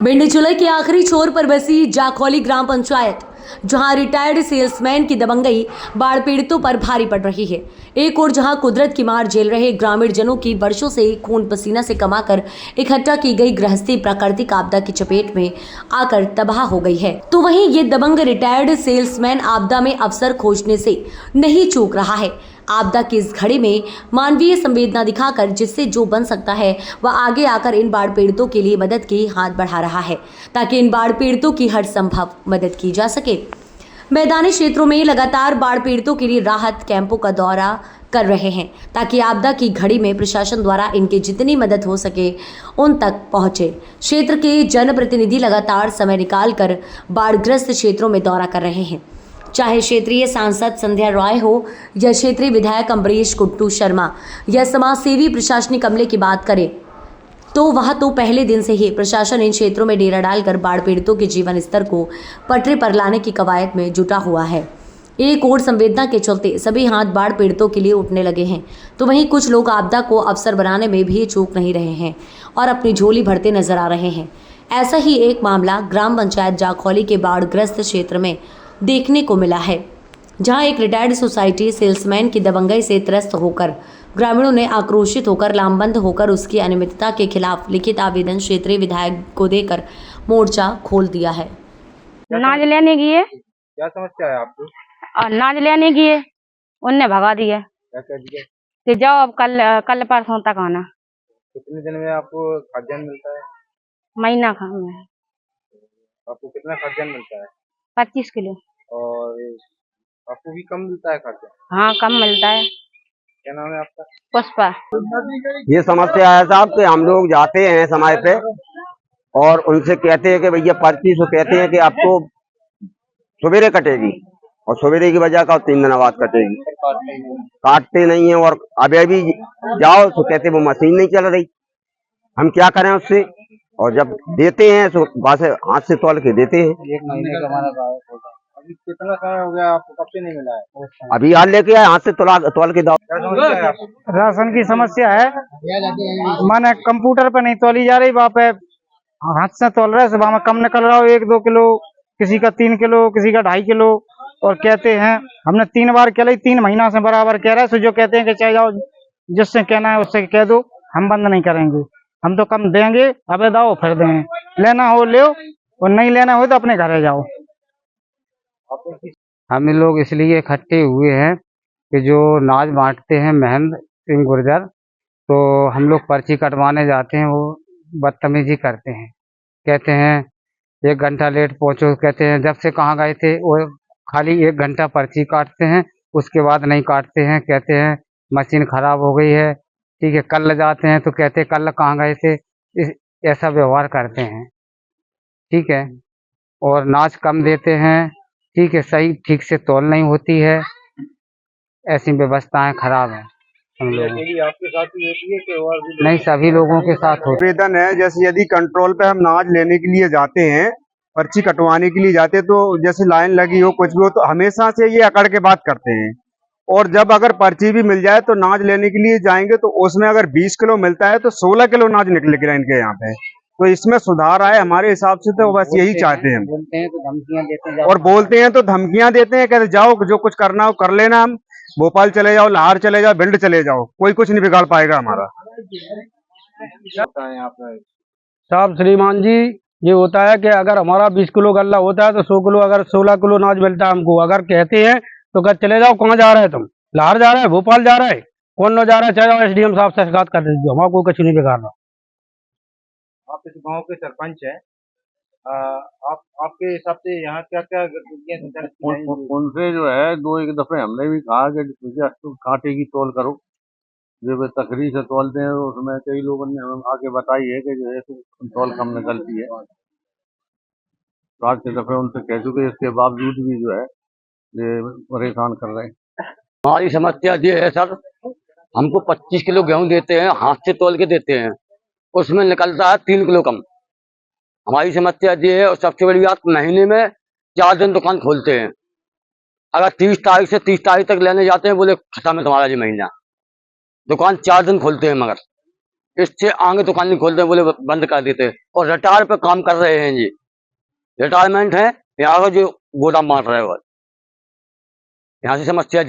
भिंड जिले के आखिरी छोर पर बसी जाखौली ग्राम पंचायत, जहां रिटायर्ड सेल्समैन की दबंगई बाढ़ पीड़ितों पर भारी पड़ रही है। एक और जहां कुदरत की मार झेल रहे ग्रामीण जनों की वर्षों से खून पसीना से कमाकर इकट्ठा की गई गृहस्थी प्राकृतिक आपदा की चपेट में आकर तबाह हो गई है, तो वहीं ये दबंग रिटायर्ड सेल्समैन आपदा में अवसर खोजने से नहीं चूक रहा है। आपदा की इस घड़ी में मानवीय संवेदना दिखाकर जिससे जो बन सकता है वह आगे आकर इन बाढ़ पीड़ितों के लिए मदद की हाथ बढ़ा रहा है, ताकि इन बाढ़ पीड़ितों की हर संभव मदद की जा सके। मैदानी क्षेत्रों में लगातार बाढ़ पीड़ितों के लिए राहत कैंपों का दौरा कर रहे हैं, ताकि आपदा की घड़ी में प्रशासन द्वारा इनकी जितनी मदद हो सके उन तक पहुंचे। क्षेत्र के जनप्रतिनिधि लगातार समय निकालकर बाढ़ग्रस्त क्षेत्रों में दौरा कर रहे हैं, चाहे क्षेत्रीय सांसद संध्या रॉय हो या क्षेत्रीय विधायक अम्बरीश कुट्टू शर्मा या समाज सेवी प्रशासनिक अमले की बात करें तो वह तो पहले दिन से ही प्रशासन इन क्षेत्रों में डेरा डालकर बाढ़ पीड़ितों के जीवन स्तर को पटरी पर लाने की कवायद में जुटा हुआ है। एक और संवेदना के चलते सभी हाथ बाढ़ पीड़ितों के लिए उठने लगे हैं, तो वहीं कुछ लोग आपदा को अवसर बनाने में भी चूक नहीं रहे हैं और अपनी झोली भरते नजर आ रहे हैं। ऐसा ही एक मामला ग्राम पंचायत जाखौली के बाढ़ग्रस्त क्षेत्र में देखने को मिला है, जहां एक रिटायर्ड सोसाइटी सेल्समैन की दबंगई से त्रस्त होकर ग्रामीणों ने आक्रोशित होकर लामबंद होकर उसकी अनियमितता के खिलाफ लिखित आवेदन क्षेत्रीय विधायक को देकर मोर्चा खोल दिया है। नाज लेने गए, क्या समस्या है आपको? और नाज लेने गए, उनने भगा दिया क्या कह दिया? कि जाओ अब कल परसों तक आना। कितने दिन में आपको खाद्यान्न मिलता है? महीना खा में आपको कितना खाद्यान्न मिलता है? 25 किलो। और आपको भी कम मिलता है खाद्यान्न? हाँ, कम मिलता है। क्या नाम है आपका? पुष्पा। ये समस्या है साहब कि हम लोग जाते हैं समय पे और उनसे कहते हैं कि भैया पर्ची से कहते हैं कि आपको सवेरे कटेगी और सवेरे की वजह का 3 दिन बाद कटेगी, काटते नहीं है। और अभी भी जाओ तो कहते वो मशीन नहीं चल रही, हम क्या करें उससे। और जब देते हैं तो बस हाथ से तोल के देते हैं। 1 महीने का हमारा अभी कितना समय हो गया आपको, कब से नहीं मिला है? अभी हाथ लेके आए, हाथ से तोल के दो। क्या समस्या है आपको? राशन की समस्या है, माने कंप्यूटर पे नहीं तोली जा रही, वहाँ पे हाथ से तोल रहे, सुबह में कम निकल रहा हो 1-2 किलो, किसी का 3 किलो, किसी का 2.5 किलो। और कहते हैं हमने 3 बार कह ली, 3 महीना से बराबर कह रहे हैं। जो कहते हैं कि चाहे जाओ जिससे कहना है उससे कह दो, हम बंद नहीं करेंगे, हम तो कम देंगे, अबे दाओ फिर देंगे, लेना हो ले और नहीं लेना हो तो अपने घर जाओ। हम लोग इसलिए इकट्ठे हुए हैं कि जो नाज बांटते हैं महेंद्र सिंह गुर्जर, तो हम लोग पर्ची कटवाने जाते हैं, वो बदतमीजी करते हैं, कहते हैं 1 घंटा लेट पहुंचो, कहते हैं जब से कहाँ गए थे, वो खाली 1 घंटा पर्ची काटते हैं, उसके बाद नहीं काटते हैं, कहते हैं मशीन खराब हो गई है। ठीक है, कल जाते हैं तो कहते हैं कल कहाँ गए थे, ऐसा व्यवहार करते हैं। ठीक है, और नाज कम देते हैं। ठीक है, सही ठीक से तौल नहीं होती है, ऐसी व्यवस्थाएं खराब है हम लोग। आपके साथ ही होती है कि और भी? नहीं, सभी लोगों के साथ होती है। आवेदन है, जैसे यदि कंट्रोल पे हम नाज लेने के लिए जाते हैं, पर्ची कटवाने के लिए जाते हैं, तो जैसे लाइन लगी हो कुछ भी हो तो हमेशा से ये अकड़ के बात करते हैं। और जब अगर पर्ची भी मिल जाए तो नाज लेने के लिए जाएंगे तो उसमें अगर 20 किलो मिलता है तो 16 किलो नाज निकलेगा इनके यहाँ पे। तो इसमें सुधार आए हमारे हिसाब से, तो बस यही चाहते हैं। बोलते हैं तो धमकियां देते हैं, और बोलते हैं तो धमकियां देते हैं, कहते जाओ जो कुछ करना हो कर लेना, हम भोपाल चले जाओ, लाहौर चले जाओ, भिंड चले जाओ, कोई कुछ नहीं बिगाड़ पाएगा हमारा। साहब श्रीमान जी, ये होता है कि अगर हमारा 20 किलो गल्ला होता है तो 100 किलो, अगर 16 किलो नाज मिलता है हमको। अगर कहते हैं तो कह चले जाओ, कहाँ जा रहे हैं तुम, लाहौर जा रहे हैं, भोपाल जा रहे हैं, कौन न जा रहा है, चले जाओ SDM साहब से शिकायत कर दीजिए, हमारा कोई कुछ नहीं बिगाड़ रहा। आप इस गांव के सरपंच हैं, आपके हिसाब से यहाँ क्या क्या उनसे जो है 2-1 दफे हमने भी कहा कि कांटे की तौल करो, जब तकरीर से तौलते हैं तो उसमें कई लोगों ने हमें आके बताई है कि जो है तौल कम निकलती है। 7 दफे उनसे कह चुके, इसके बावजूद भी जो है ये परेशान कर रहे हैं। हमारी समस्या ये है सर, हमको 25 किलो गेहूं देते हैं, हाथ से तोल के देते हैं, उसमें निकलता है 3 किलो कम। हमारी समस्या ये है। और सबसे बड़ी बात, महीने में 4 दिन दुकान खोलते हैं, अगर 30 तारीख से 30 तारीख तक लेने जाते हैं, बोले खत्म है तुम्हारा ये महीना। दुकान 4 दिन खोलते हैं, मगर इससे आगे दुकान नहीं खोलते, बोले बंद कर देते। और रिटायर पे काम कर रहे हैं जी, रिटायरमेंट है, यहाँ का जो गोदाम बांट रहे हो, यहाँ से समस्या